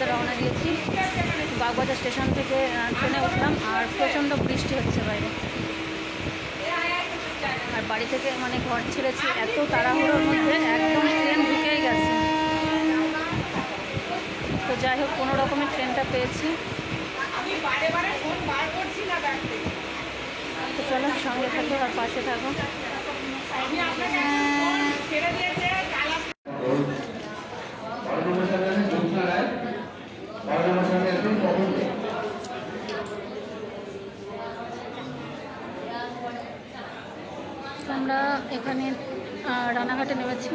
রওনা দিয়েছি। বাগবাজার স্টেশন থেকে ট্রেনে উঠলাম, আর প্রচণ্ড বৃষ্টি হচ্ছে বাইরে। আর বাড়ি থেকে মানে ঘর ছেড়েছি এত তাড়াহুড়োর মধ্যে, একদম ট্রেন ঢুকেই গেছে। তো যাই হোক, কোনো রকমের ট্রেনটা পেয়েছি। তো চলো, সঙ্গে থাকো আর পাশে থাকো। আমরা এখানে রানাঘাটে নেমেছি।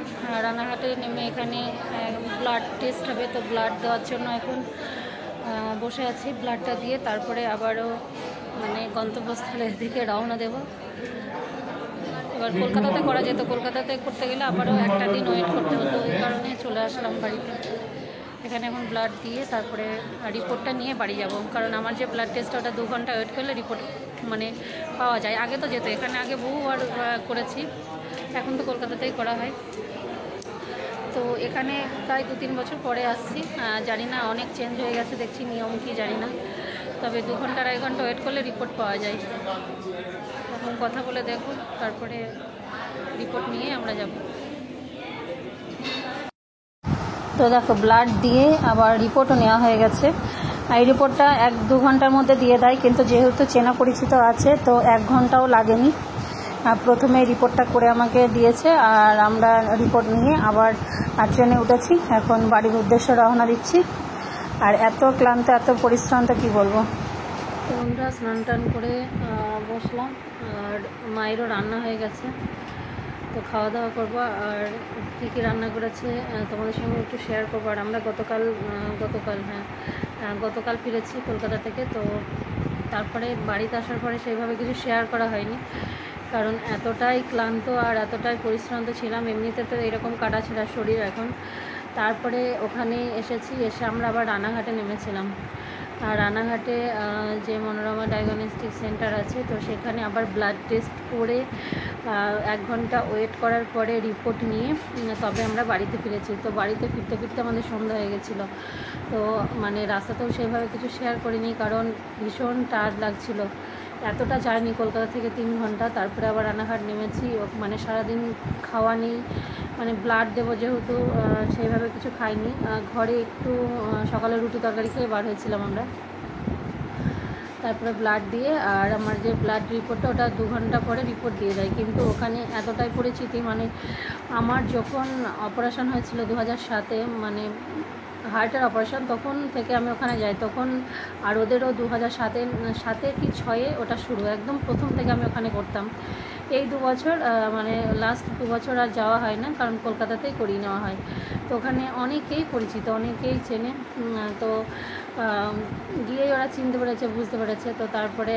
রানাঘাটে নেমে এখানে ব্লাড টেস্ট হবে, তো ব্লাড দেওয়ার জন্য এখন বসে আছি। ব্লাডটা দিয়ে তারপরে আবারও মানে গন্তব্যস্থলের দিকে রওনা দেব। এবার কলকাতাতে করা যেত, কলকাতাতে করতে গেলে আবারও একটা দিন ওয়েট করতে হতো, এই কারণে চলে আসলাম বাড়িতে। এখানে এখন ব্লাড দিয়ে তারপরে রিপোর্টটা নিয়ে বাড়ি যাব, কারণ আমার যে ব্লাড টেস্ট ওটা 2 ঘন্টা ওয়েট করলে রিপোর্ট মানে পাওয়া যায়। আগে তো যেত, এখানে আগে বহুবার করেছি, এখন তো কলকাতাতেই করা হয়। তো এখানে প্রায় 2-3 বছর পরে আসছি। জানি না, অনেক চেঞ্জ হয়ে গেছে দেখছি, নিয়ম কি জানি না, তবে 2 ঘন্টা 2.5 ঘন্টা ওয়েট করলে রিপোর্ট পাওয়া যায়। এখন কথা বলে দেখো, তারপরে রিপোর্ট নিয়ে আমরা যাব। তো দেখো, ব্লাড দিয়ে আবার রিপোর্টও নেওয়া হয়ে গেছে। এই রিপোর্টটা 1-2 ঘন্টার মধ্যে দিয়ে দেয়, কিন্তু যেহেতু চেনা পরিচিত আছে তো 1 ঘন্টাও লাগেনি। প্রথমে রিপোর্টটা করে আমাকে দিয়েছে, আর আমরা রিপোর্ট নিয়ে আবার ট্রেনে উঠেছি। এখন বাড়ির উদ্দেশ্যে রওনা দিচ্ছি। আর এত ক্লান্ত, এত পরিশ্রান্ত কি বলবো। তো আমরা স্নান টান করে বসলাম, আর মায়েরও রান্না হয়ে গেছে, তো খাওয়া দাওয়া করবো। আর কী কী রান্না করেছে তোমাদের সঙ্গে একটু শেয়ার করবো। আর আমরা গতকাল ফিরেছি কলকাতা থেকে, তো তারপরে বাড়িতে আসার পরে সেইভাবে কিছু শেয়ার করা হয়নি, কারণ এতটাই ক্লান্ত আর এতটাই পরিশ্রান্ত ছিলাম। এমনিতে তো এরকম কাটাছেঁড়া শরীর এখন, তারপরে ওখানে এসে আমরা আবার রানাঘাটে নেমেছিলাম। আর রানাঘাটে যে মনোরমা ডায়াগনস্টিক সেন্টার আছে, তো সেখানে আবার ব্লাড টেস্ট করে 1 ঘন্টা ওয়েট করার পরে রিপোর্ট নিয়ে তবে আমরা বাড়িতে ফিরেছি। তো বাড়িতে ফিরতে ফিরতে আমাদের সন্ধ্যা হয়ে গেছিলো। তো মানে রাস্তাতেও সেইভাবে কিছু শেয়ার করিনি, কারণ ভীষণ টায়ার্ড লাগছিলো। এতটা জার্নি, কলকাতা থেকে 3 ঘন্টা, তারপরে আবার রানাঘাট নেমেছি। মানে সারাদিন খাওয়া নেই, মানে ব্লাড দেবো যেহেতু, সেইভাবে কিছু খাইনি। ঘরে একটু সকালে রুটি তরকারি খেয়ে বার হয়েছিলাম আমরা। তারপরে ব্লাড দিয়ে, আর আমার যে ব্লাড রিপোর্টটা ওটা 2 ঘন্টা পরে রিপোর্ট দিয়ে দেয়। কিন্তু ওখানে এতটাই পরিচিতি, মানে আমার যখন অপারেশন হয়েছিল 2007-এ, মানে হার্টের অপারেশন, তখন থেকে আমি ওখানে যাই। তখন আর ওদেরও 2007-এ কি 2006-এ ওটা শুরু, একদম প্রথম থেকে আমি ওখানে করতাম। এই 2 বছর মানে লাস্ট 2 বছর আর যাওয়া হয় না, কারণ কলকাতাতেই করিয়ে নেওয়া হয়। তো ওখানে অনেকেই পরিচিত, অনেকেই চেনে। তো গিয়েই ওরা চিনতে পেরেছে, বুঝতে পেরেছে। তো তারপরে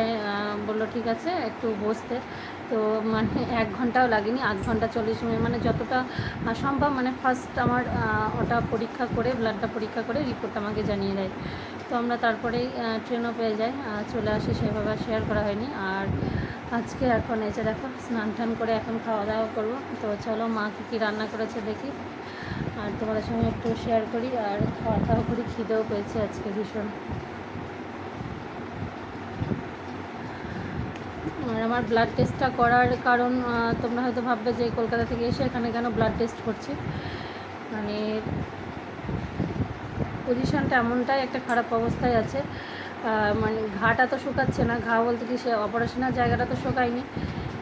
বললো ঠিক আছে একটু বসতে। তো মানে 1 ঘন্টাও লাগেনি, 8 ঘন্টা 40 মিনিট, মানে যতটা সম্ভব। মানে ফার্স্ট আমার ওটা পরীক্ষা করে, ব্লাডটা পরীক্ষা করে রিপোর্ট আমাকে জানিয়ে দেয়। তো আমরা তারপরেই ট্রেনও পেয়ে যাই, চলে আসি। সেভাবে শেয়ার করা হয়নি। আর আজকে এখন এসে দেখো, স্নান টান করে এখন খাওয়া দাওয়া করবো। তো চলো, মা কী রান্না করেছে দেখি, আর তোমাদের সঙ্গে একটু শেয়ার করি। আর খাওয়া দাওয়া করি, খিদেও পেয়েছে আজকে ভীষণ। আর আমার ব্লাড টেস্টটা করার কারণ, তোমরা হয়তো ভাববে যে কলকাতা থেকে এসে এখানে কেন ব্লাড টেস্ট করছি। মানে পজিশনটা এমনটাই একটা খারাপ অবস্থায় আছে, মানে ঘাটা তো শুকাচ্ছে না। ঘা বলতে কি, সে অপারেশনের জায়গাটা তো শুকায়নি,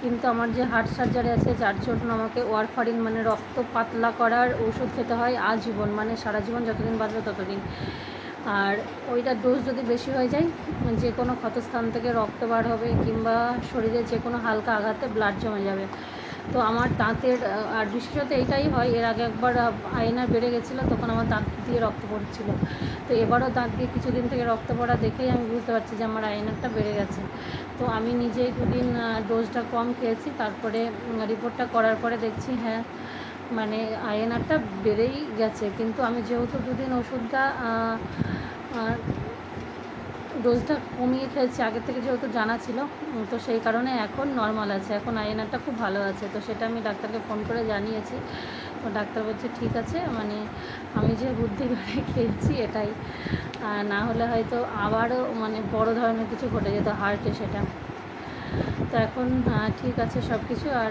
কিন্তু আমার যে হার্ট সার্জারি আছে, যার জন্য আমাকে ওয়ারফারিন মানে রক্ত পাতলা করার ওষুধ খেতে হয় আজীবন, মানে সারা জীবন, যতদিন বাঁচবে ততদিন। আর ওইটার ডোজ যদি বেশি হয়ে যায়, যে কোনো ক্ষতস্থান থেকে রক্ত বার হবে, কিংবা শরীরে যে কোনো হালকা আঘাতে ব্লাড জমে যাবে। তো আমার দাঁতের, আর বিশেষত এইটাই হয়, এর আগে একবার আয়নার বেড়ে গেছিলো, তখন আমার দাঁত দিয়ে রক্ত পড়ছিল। তো এবারও দাঁত দিয়ে কিছুদিন থেকে রক্ত পড়া দেখেই আমি বুঝতে পারছি যে আমার আয়নারটা বেড়ে গেছে। তো আমি নিজেই 2 দিন ডোজটা কম খেয়েছি। তারপরে রিপোর্টটা করার পরে দেখছি হ্যাঁ, মানে আয়নারটা বেড়েই গেছে। কিন্তু আমি যেহেতু 2 দিন ওষুধটা ডোজটা কমিয়ে খেয়েছি, আগের থেকে যেহেতু জানা ছিল, তো সেই কারণে এখন নর্মাল আছে, এখন আয়নারটা খুব ভালো আছে। তো সেটা আমি ডাক্তারকে ফোন করে জানিয়েছি। তো ডাক্তার বলছে ঠিক আছে, মানে আমি যে বুদ্ধি করে খেয়েছি এটাই। না হলে হয়তো আবারও মানে বড় ধরনের কিছু ঘটে যেত হার্টে সেটা। তো এখন ঠিক আছে সব কিছু। আর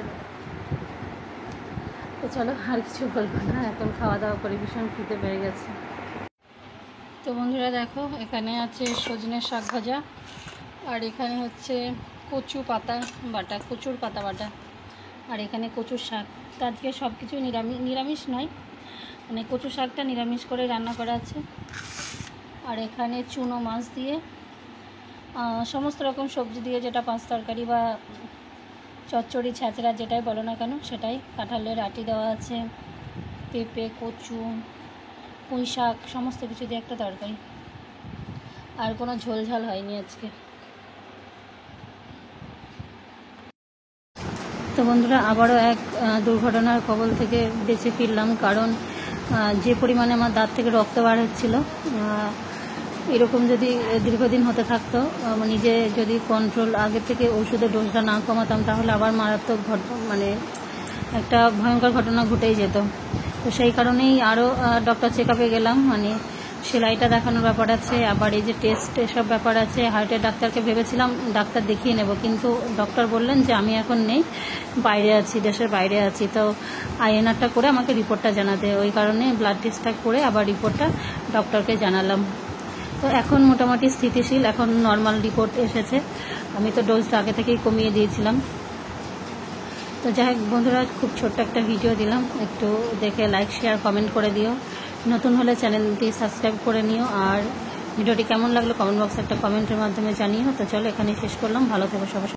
তো চলো আর কিছু বলবো না, এখন খাওয়া দাওয়া করি, ভীষণ খিদে পেয়ে গেছে। তো বন্ধুরা দেখো, এখানে আছে সজনে শাক ভাজা, আর এখানে হচ্ছে কচুর পাতা বাটা, আর এখানে কচুর শাক। তো আজকে সব কিছু নিরামিষ নয়, মানে কচু শাকটা নিরামিষ করে রান্না করা আছে। আর এখানে চুনো মাছ দিয়ে সমস্ত রকম সবজি দিয়ে, যেটা পাঁচ তরকারি বা চচ্চড়ি ছ্যাঁচড়া যেটাই বলো না কেন সেটাই, কাঁঠালের আটি দেওয়া আছে, পেঁপে, কচু, পুঁই শাক, সমস্ত কিছু দিয়ে একটা তরকারি। আর কোনো ঝোল ঝাল হয়নি আজকে। তো বন্ধুরা, আবারও এক দুর্ঘটনার কবল থেকে বেঁচে ফিরলাম। কারণ যে পরিমাণে আমার দাঁত থেকে রক্ত বার হচ্ছিল, এরকম যদি দীর্ঘদিন হতে থাকতো, নিজে যদি কন্ট্রোল আগে থেকে ওষুধের ডোজটা না কমাতাম, তাহলে আবার মারাত্মক মানে একটা ভয়ঙ্কর ঘটনা ঘটেই যেত। তো সেই কারণেই আরও ডক্টর চেক আপে গেলাম, মানে সেলাইটা দেখানোর ব্যাপার আছে, আবার এই যে টেস্ট এসব ব্যাপার আছে। হার্টের ডাক্তারকে ভেবেছিলাম ডাক্তার দেখিয়ে নেব, কিন্তু ডক্টর বললেন যে আমি এখন নেই, বাইরে আছি, দেশের বাইরে আছি। তো আইএনআরটা করে আমাকে রিপোর্টটা জানাতে, ওই কারণে ব্লাড টেস্টটা করে আবার রিপোর্টটা ডক্টরকে জানালাম। তো এখন মোটামুটি স্থিতিশীল, এখন নর্মাল রিপোর্ট এসেছে। আমি তো ডোজটা আগে থেকেই কমিয়ে দিয়েছিলাম। তো যাই হোক বন্ধুরা, খুব ছোট্ট একটা ভিডিও দিলাম, একটু দেখে লাইক শেয়ার কমেন্ট করে দিও। নতুন হলে চ্যানেলটি সাবস্ক্রাইব করে নিও। আর ভিডিওটি কেমন লাগলো কমেন্ট বক্সে একটা কমেন্টের মাধ্যমে জানিও। তো চলো এখানেই শেষ করলাম, ভালো থেকো সবাই।